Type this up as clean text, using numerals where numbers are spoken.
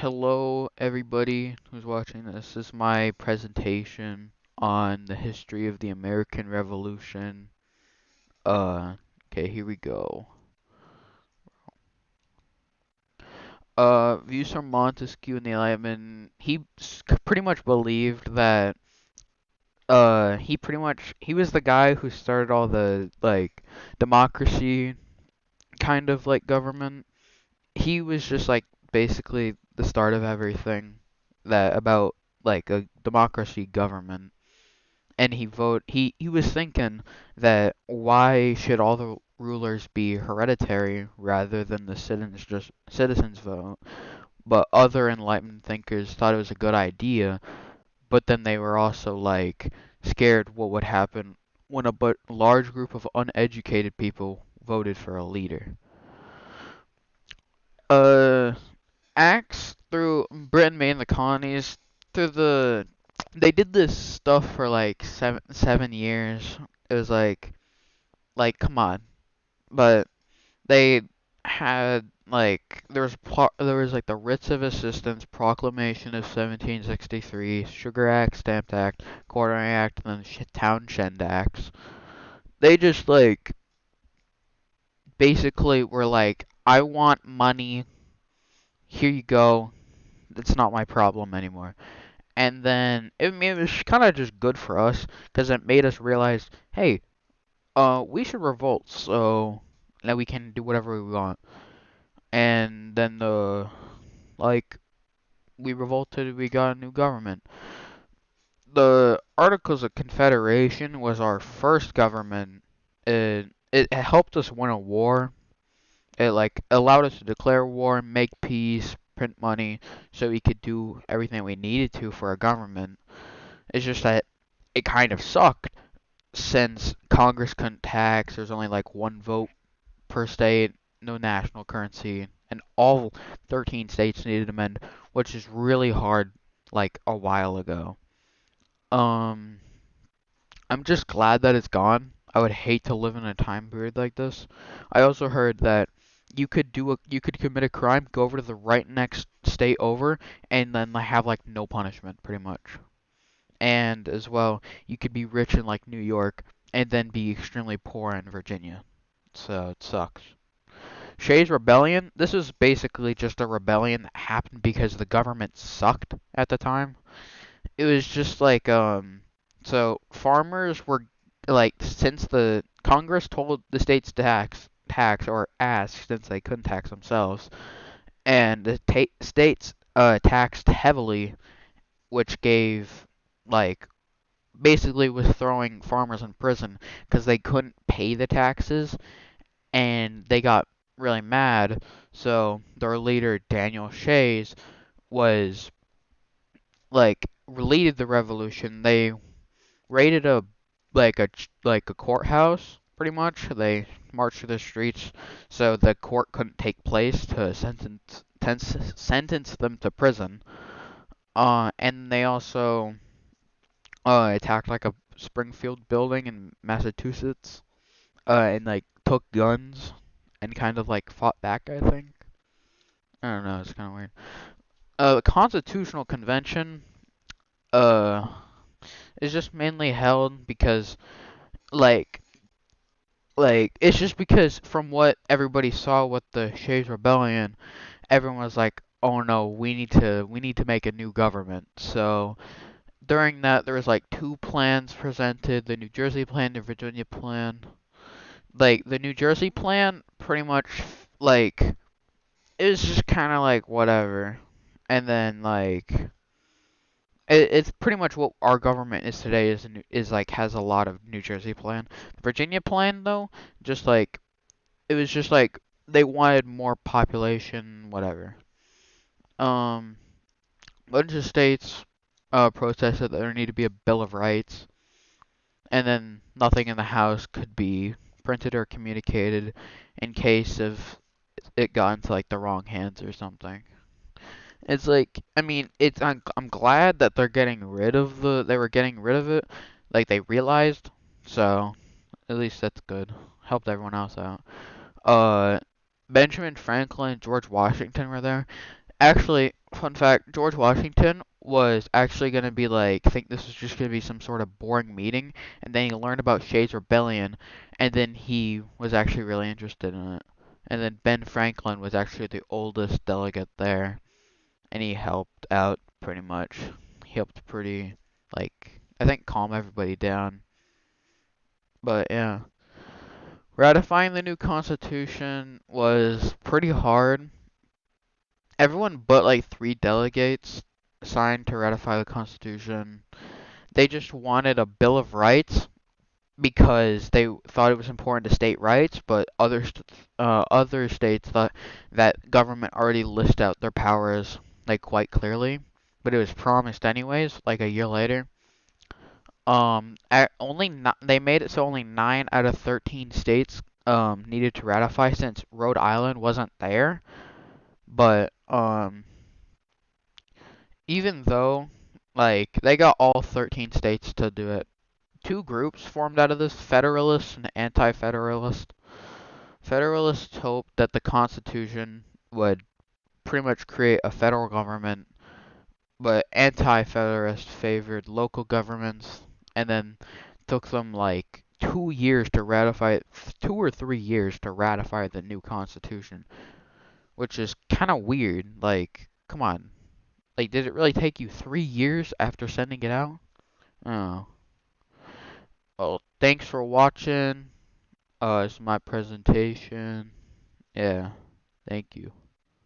Hello, everybody who's watching this. This is my presentation on the history of the American Revolution. Okay, here we go. Views from Montesquieu and the Enlightenment. Pretty much believed that, he was the guy who started all the, like, democracy kind of, like, government. He was just, like, basically the start of everything that about, like, a democracy government. And he was thinking that why should all the rulers be hereditary rather than the citizens vote? But other enlightenment thinkers thought it was a good idea, but then they were also like scared what would happen when a but large group of uneducated people voted for a leader. Uh, Acts through Britain made the colonies through the they did this stuff for like 7 years. It was like come on, but they had like there was like the Writs of Assistance, Proclamation of 1763, Sugar Act, Stamp Act, Quartering Act, and then Townshend Acts. They just like basically were like, I want money. Here you go. It's not my problem anymore. And then it was kind of just good for us because it made us realize, hey, we should revolt so that we can do whatever we want. And then like we revolted, we got a new government. The Articles of Confederation was our first government. It helped us win a war. It like allowed us to declare war, make peace, print money, so we could do everything we needed to for a government. It's just that it kind of sucked since Congress couldn't tax. There's only like one vote per state, no national currency, and all 13 states needed to amend, which is really hard like a while ago. Um, I'm just glad that it's gone. I would hate to live in a time period like this. I also heard that you could commit a crime, go over to the right next state over, and then have like no punishment, pretty much. And as well, you could be rich in like New York and then be extremely poor in Virginia. So it sucks. Shays Rebellion, this is basically just a rebellion that happened because the government sucked at the time. It was just like so farmers were like since the Congress told the states to tax or ask since they couldn't tax themselves and the states taxed heavily, which gave like basically was throwing farmers in prison because they couldn't pay the taxes and they got really mad. So their leader Daniel Shays was like leaded the revolution. They raided a like a courthouse pretty much. They marched through the streets so the court couldn't take place to sentence them to prison. And they also attacked like a Springfield building in Massachusetts. And like took guns and kind of like fought back. I think. I don't know. It's kind of weird. The Constitutional Convention uh is just mainly held because like it's just because from what everybody saw with the Shays Rebellion, everyone was like, "Oh no, we need to make a new government." So during that, there was like two plans presented: the New Jersey plan, the Virginia plan. Like the New Jersey plan, pretty much like it was just kind of like whatever, and then like it's pretty much what our government is today is like has a lot of New Jersey plan. Virginia plan though, just like it was just like they wanted more population, whatever. Um, bunch of states protested that there needed to be a Bill of Rights, and then nothing in the House could be printed or communicated in case of it got into like the wrong hands or something. It's like I mean, I'm glad that they were getting rid of it, like they realized. So at least that's good. Helped everyone else out. Uh, Benjamin Franklin and George Washington were there. Actually, Fun fact, George Washington was actually going to be like, think this was just going to be some sort of boring meeting, and then he learned about Shays' Rebellion, and then he was actually really interested in it. And then Ben Franklin was actually the oldest delegate there, and he helped out pretty much. He helped pretty, like, I think calm everybody down. But yeah, ratifying the new Constitution was pretty hard. Everyone but like 3 delegates signed to ratify the Constitution. They just wanted a Bill of Rights because they thought it was important to state rights, but other states thought that government already listed out their powers like quite clearly. But it was promised anyways, like a year later. They made it so only 9 out of 13 states needed to ratify since Rhode Island wasn't there. But even though like they got all 13 states to do it, 2 groups formed out of this: Federalists and Anti-Federalists. Federalists hoped that the Constitution would pretty much create a federal government, but Anti-Federalists favored local governments, and then took them like 2 years to ratify, 2 or 3 years to ratify the new Constitution, which is kind of weird. Like, come on. Like, did it really take you 3 years after sending it out? Oh. Well, thanks for watching. It's my presentation. Yeah. Thank you.